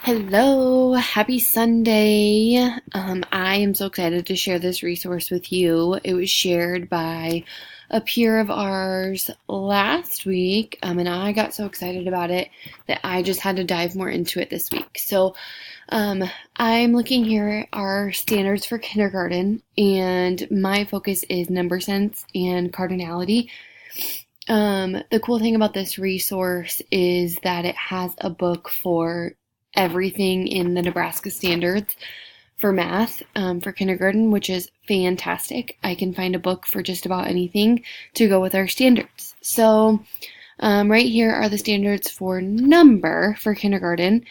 Hello, happy Sunday. I am so excited to share this resource with you. It was shared by a peer of ours last week, and I got so excited about it that I just had to dive more into it this week. Um, I'm looking here at our standards for kindergarten, and my focus is number sense and cardinality. The cool thing about this resource is that it has a book for everything in the Nebraska standards for math for kindergarten, which is fantastic. I can find a book for just about anything to go with our standards. Right here are the standards for number for kindergarten,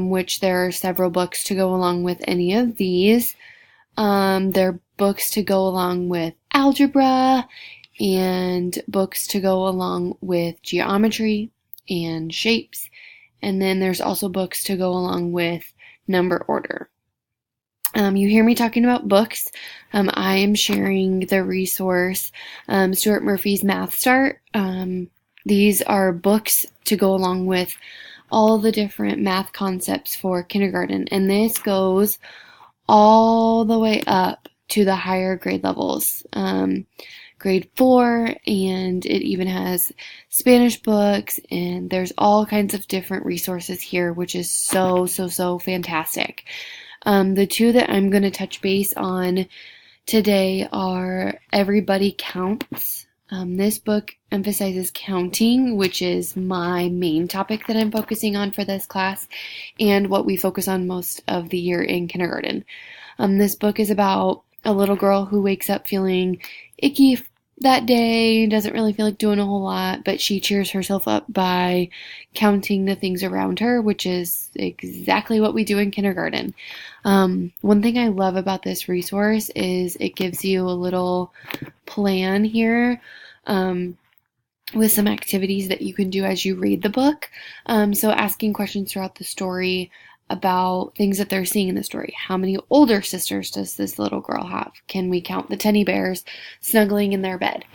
which there are several books to go along with any of these. There are books to go along with algebra and books to go along with geometry and shapes. And then there's also books to go along with number order. You hear me talking about books. I am sharing the resource, Stuart Murphy's Math Start. These are books to go along with all the different math concepts for kindergarten. And this goes all the way up to the higher grade levels. Grade 4, and it even has Spanish books, and there's all kinds of different resources here, which is so fantastic. The two that I'm going to touch base on today are Everybody Counts. This book emphasizes counting, which is my main topic that I'm focusing on for this class, and what we focus on most of the year in kindergarten. This book is about a little girl who wakes up feeling icky that day, doesn't really feel like doing a whole lot, but she cheers herself up by counting the things around her, which is exactly what we do in kindergarten. One thing I love about this resource is it gives you a little plan here with some activities that you can do as you read the book. So asking questions throughout the story about things that they're seeing in the story. How many older sisters does this little girl have? Can we count the teddy bears snuggling in their bed?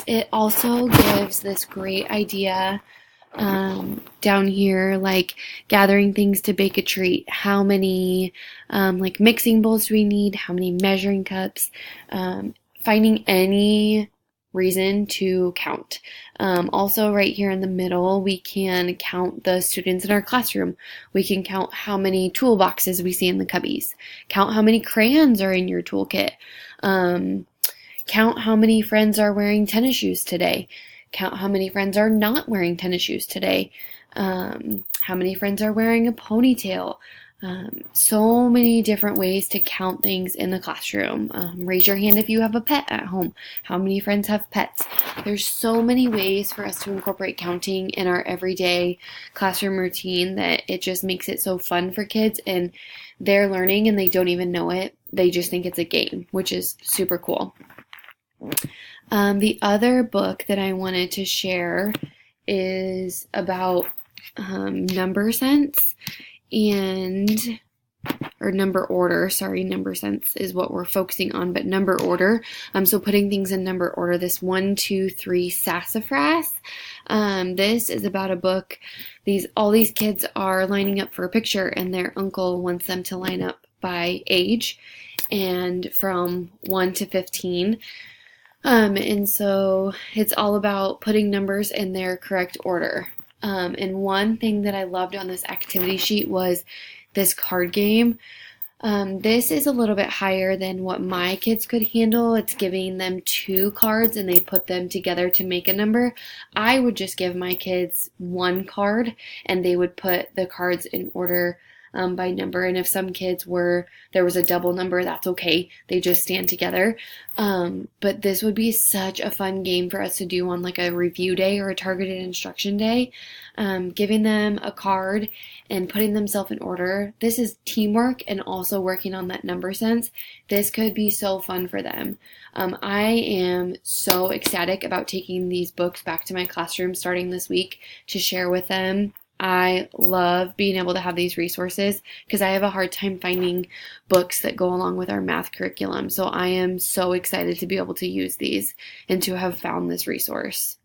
It also gives this great idea down here, like gathering things to bake a treat. How many like mixing bowls do we need? How many measuring cups? Finding any reason to count. Also right here in the middle, we can count the students in our classroom. We can count how many toolboxes we see in the cubbies. Count how many crayons are in your toolkit. Count how many friends are wearing tennis shoes today. Count how many friends are not wearing tennis shoes today. How many friends are wearing a ponytail. So many different ways to count things in the classroom. Raise your hand if you have a pet at home. How many friends have pets? There's so many ways for us to incorporate counting in our everyday classroom routine that it just makes it so fun for kids, and they're learning and they don't even know it. They just think it's a game, which is super cool. The other book that I wanted to share is about number sense. Or number order, sorry, number sense is what we're focusing on, but number order. So putting things in number order, this 1, 2, 3 sassafras. This is about a book. All these kids are lining up for a picture, and their uncle wants them to line up by age and from 1 to 15. And so it's all about putting numbers in their correct order. And one thing that I loved on this activity sheet was this card game. This is a little bit higher than what my kids could handle. It's giving them 2 cards and they put them together to make a number. I would just give my kids 1 card and they would put the cards in order by number. And if some kids there was a double number, that's okay. They just stand together. But this would be such a fun game for us to do on like a review day or a targeted instruction day. Giving them a card and putting themselves in order. This is teamwork and also working on that number sense. This could be so fun for them. I am so ecstatic about taking these books back to my classroom starting this week to share with them. I love being able to have these resources because I have a hard time finding books that go along with our math curriculum. So I am so excited to be able to use these and to have found this resource.